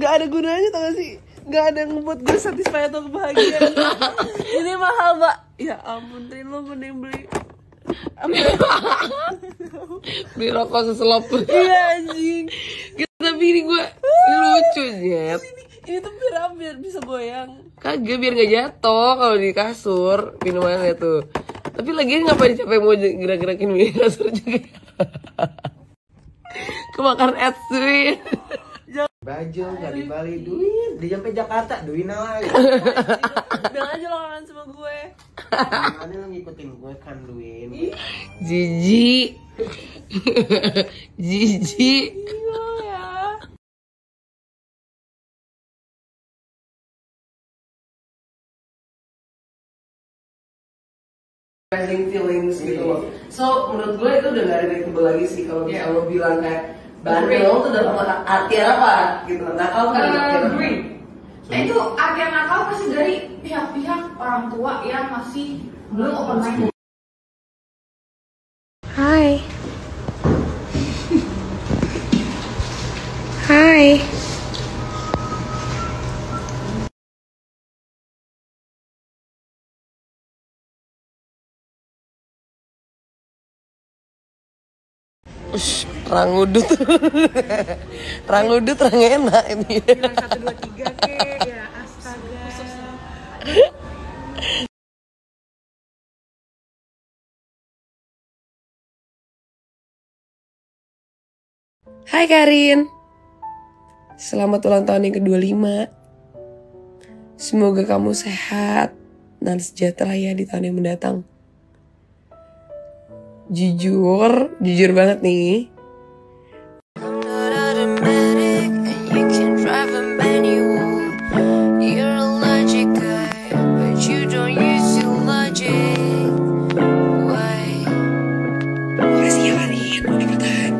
Gak ada gunanya tau gak sih? Gak ada yang ngebuat gue satisfied atau kebahagiaan. Ini mahal, Mbak. Ya ampun, Rin, lo mending beli beli rokok seselop. iya anjing. Tapi ini lucu Jet. Ini tuh biar bisa goyang. Kagak, biar gak jatuh kalau di kasur minumannya tuh. Tapi lagian ngapain capek mau gerak-gerakin di kasur juga. Kemakan ads duit. Baju nggak di Bali duit, di sampai Jakarta duit lagi. Bilang aja lo kangen sama gue. Mana lo ngikutin gue kan duit. Jijik. Jijik. Iya ya. Feelings gitu loh. So menurut gue itu udah gak relatable lagi sih kalau misalnya lo bilang kayak bandel tuh dalam artian apa gitu. Nakal kan Agree. Itu agen nakal pasti dari pihak-pihak orang tua yang masih belum open minded. Hai. Hai. Rangudut. Rangudut rang enak ini. 1, 2, 3 kek. Ya astaga. Hai Karin. Selamat ulang tahun yang ke-25. Semoga kamu sehat dan sejahtera ya di tahun yang mendatang. Jujur banget nih. Makasih ya Karin, udah bertahan.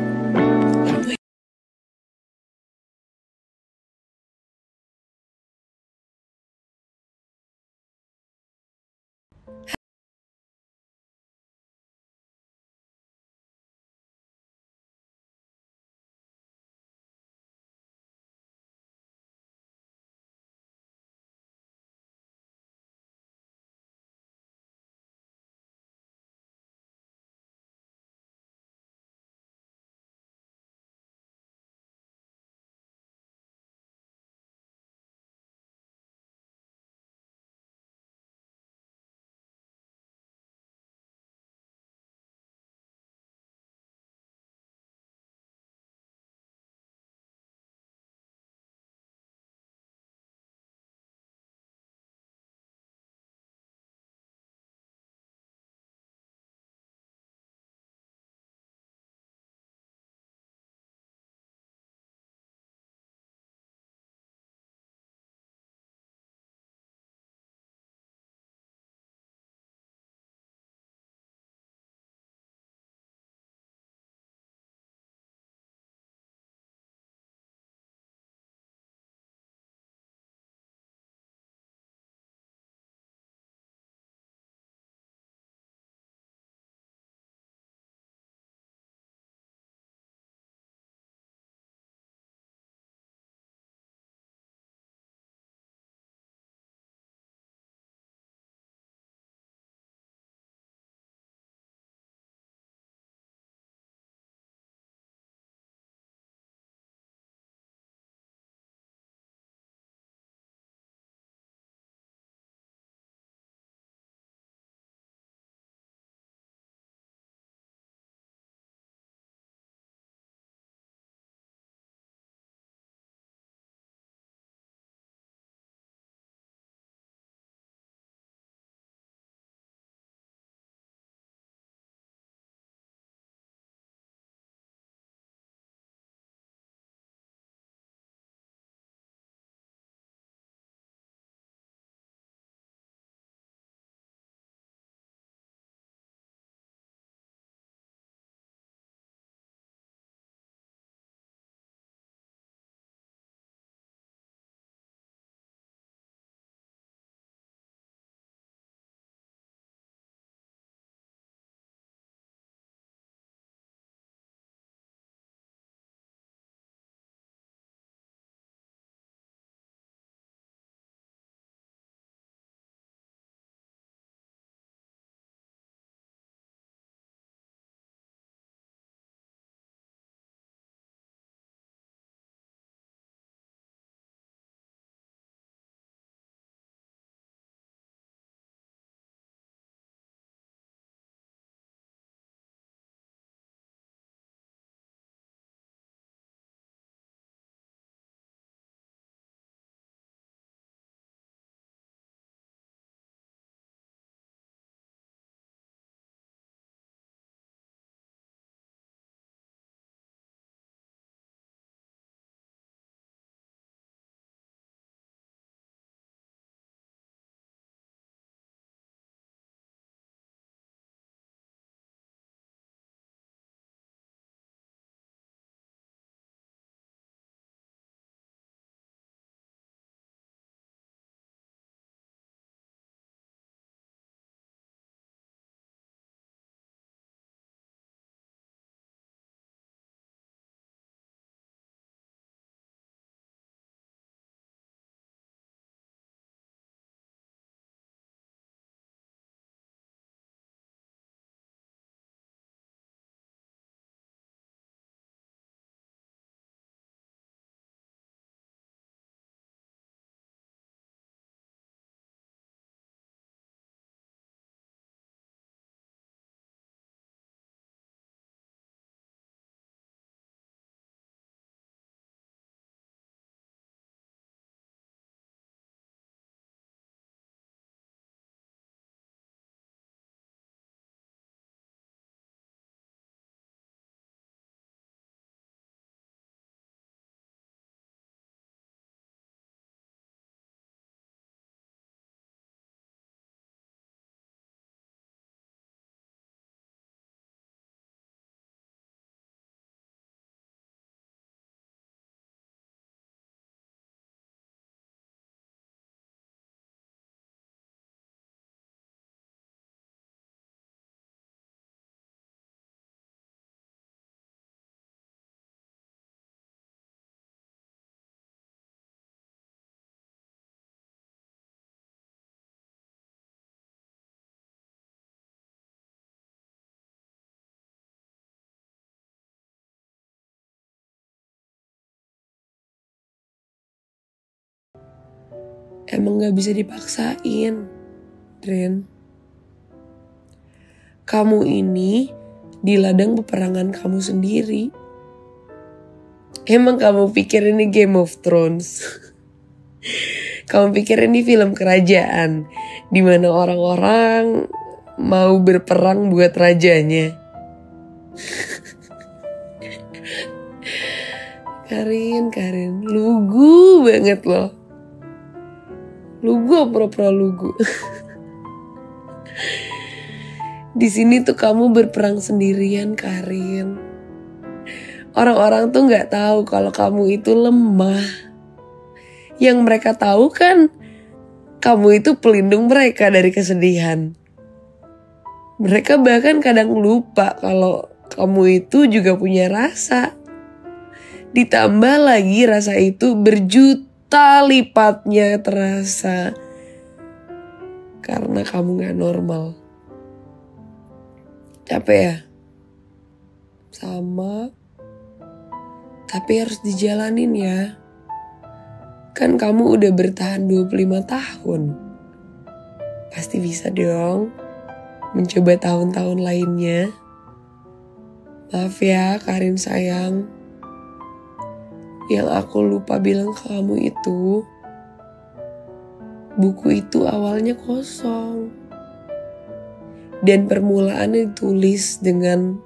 emang gak bisa dipaksain, Rin. Kamu ini di ladang peperangan kamu sendiri. Emang kamu pikir ini Game of Thrones? Kamu pikir ini film kerajaan di mana orang-orang mau berperang buat rajanya? Karin, lugu banget loh. Lugu, pura-pura lugu. Di sini tuh kamu berperang sendirian, Karin. Orang-orang tuh nggak tahu kalau kamu itu lemah. Yang mereka tahu kan, kamu itu pelindung mereka dari kesedihan. Mereka bahkan kadang lupa kalau kamu itu juga punya rasa. Ditambah lagi rasa itu berjuta lipatnya terasa. Karena kamu gak normal. Capek ya? Sama. Tapi harus dijalanin ya. Kan kamu udah bertahan 25 tahun. Pasti bisa dong mencoba tahun-tahun lainnya. Maaf ya Karin sayang. Yang aku lupa bilang ke kamu itu, buku itu awalnya kosong. Dan permulaannya ditulis dengan